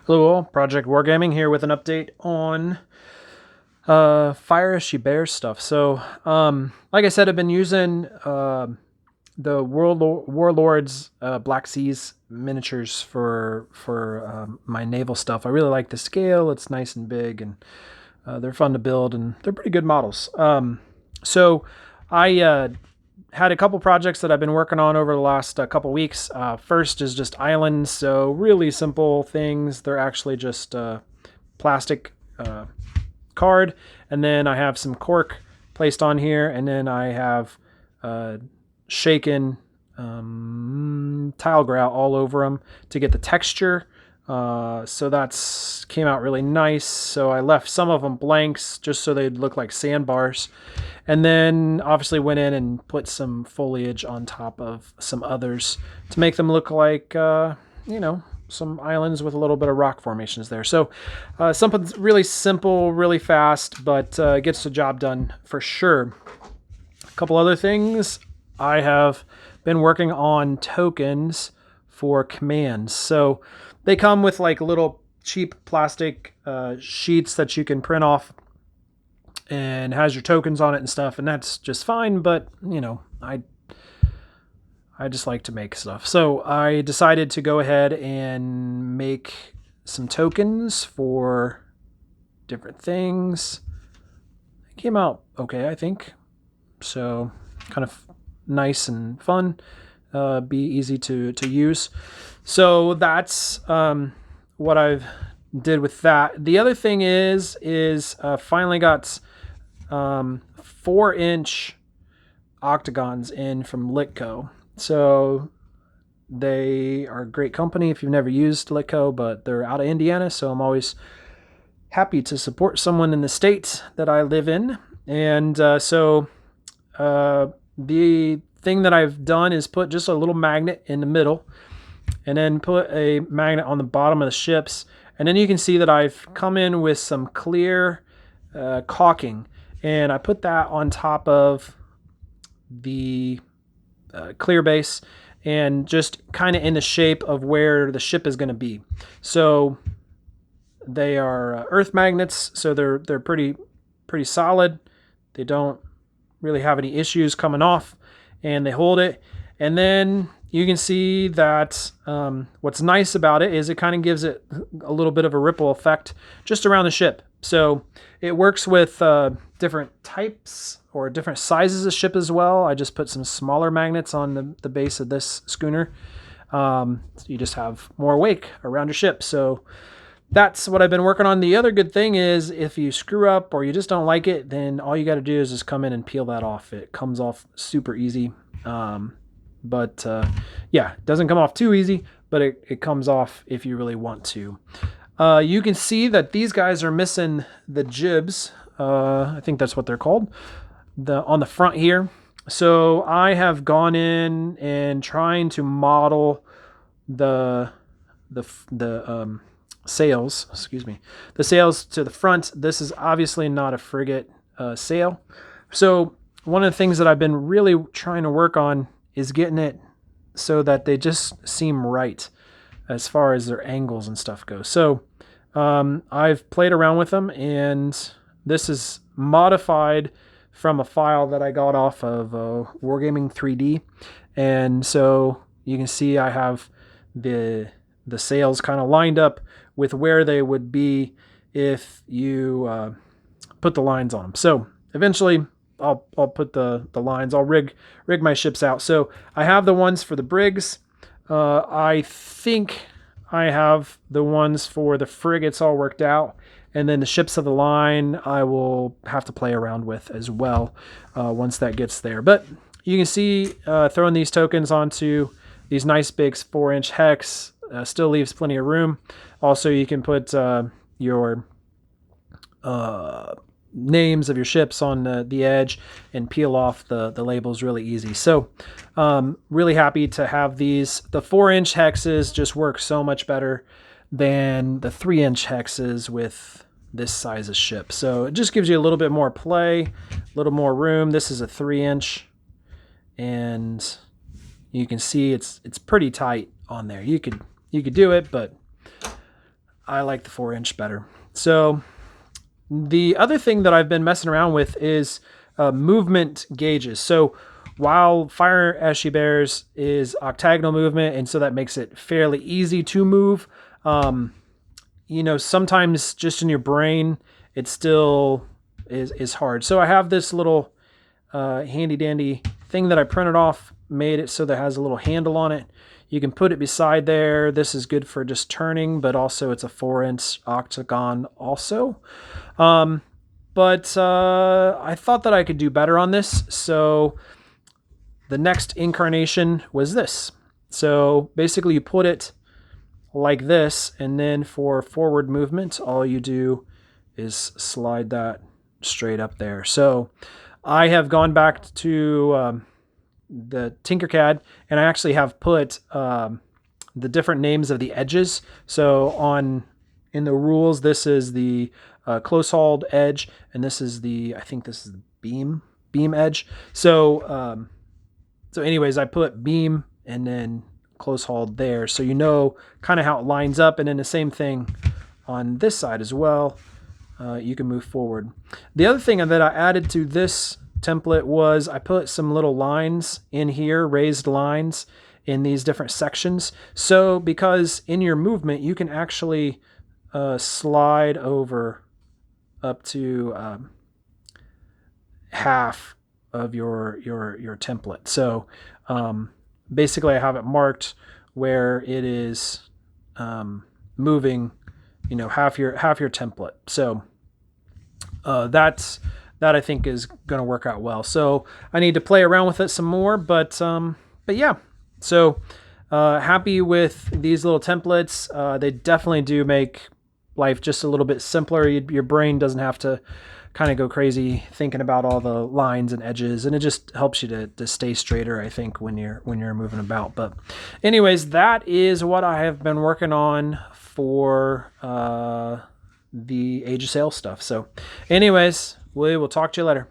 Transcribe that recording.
Hello all, Project Wargaming here with an update on Fire She Bears stuff. So, like I said, I've been using the Warlords Black Seas miniatures for my naval stuff. I really like the scale. It's nice and big, and they're fun to build, and they're pretty good models. So I had a couple projects that I've been working on over the last couple weeks. First is just islands, so really simple things. They're actually just plastic card, and then I have some cork placed on here, and then I have shaken tile grout all over them to get the texture. So that's came out really nice. So I left some of them blanks just so they'd look like sandbars. And then obviously went in and put some foliage on top of some others to make them look like, some islands with a little bit of rock formations there. So something really simple, really fast, but gets the job done for sure. A couple other things. I have been working on tokens for commands. So they come with like little cheap plastic sheets that you can print off and has your tokens on it and stuff, and that's just fine, but I just like to make stuff. So I decided to go ahead and make some tokens for different things. It came out okay, I think. So kind of nice and fun, be easy to use. So that's what I've did with that. The other thing is finally got 4-inch octagons in from Litco. So they are a great company if you've never used Litco, but they're out of Indiana, so I'm always happy to support someone in the state that I live in. And so the thing that I've done is put just a little magnet in the middle and then put a magnet on the bottom of the ships. And then you can see that I've come in with some clear caulking, and I put that on top of the clear base and just kind of in the shape of where the ship is going to be. So they are earth magnets, so they're pretty solid. They don't really have any issues coming off, and they hold it. And then you can see that what's nice about it is it kind of gives it a little bit of a ripple effect just around the ship. So it works with different types or different sizes of ship as well. I just put some smaller magnets on the base of this schooner. So you just have more wake around your ship. So that's what I've been working on. The other good thing is if you screw up or you just don't like it, then all you got to do is just come in and peel that off. It comes off super easy. But it doesn't come off too easy, but it comes off if you really want to. You can see that these guys are missing the jibs. I think that's what they're called. On the front here. So I have gone in and trying to model the sails. Excuse me, the sails to the front. This is obviously not a frigate sail. So one of the things that I've been really trying to work on is getting it so that they just seem right as far as their angles and stuff goes. So I've played around with them, and this is modified from a file that I got off of Wargaming 3D. And so you can see I have the sails kind of lined up with where they would be if you put the lines on them. So eventually I'll put the lines. I'll rig my ships out. So I have the ones for the brigs. I think I have the ones for the frigates all worked out. And then the ships of the line I will have to play around with as well once that gets there. But you can see throwing these tokens onto these nice big 4-inch hex still leaves plenty of room. Also, you can put your names of your ships on the edge and peel off the labels really easy. So really happy to have these. The 4-inch hexes just work so much better than the 3-inch hexes with this size of ship. So it just gives you a little bit more play, a little more room. This is a 3-inch, and you can see it's pretty tight on there. You could do it, but I like the 4-inch better. So the other thing that I've been messing around with is movement gauges. So while Fire As She Bears is octagonal movement, and so that makes it fairly easy to move, you know, sometimes just in your brain, it still is hard. So I have this little handy dandy thing that I printed off, made it so that it has a little handle on it. You can put it beside there. This is good for just turning, but also it's a 4-inch octagon also. But I thought that I could do better on this. So the next incarnation was this. So basically you put it like this, and then for forward movement, all you do is slide that straight up there. So I have gone back to the Tinkercad, and I actually have put the different names of the edges. So in the rules, this is the close hauled edge, and this is I think this is the beam edge. So so anyways, I put beam and then close hauled there, so you know kind of how it lines up. And then the same thing on this side as well. You can move forward. The other thing that I added to this template was I put some little lines in here, raised lines in these different sections. So because in your movement, you can actually slide over up to half of your template. So basically I have it marked where it is moving, you know, half your template. So that I think is going to work out well. So I need to play around with it some more, but yeah. So happy with these little templates. They definitely do make life just a little bit simpler. Your brain doesn't have to kind of go crazy thinking about all the lines and edges, and it just helps you to stay straighter, I think, when you're moving about. But anyways, that is what I have been working on for the Age of Sail stuff. So anyways, we will talk to you later.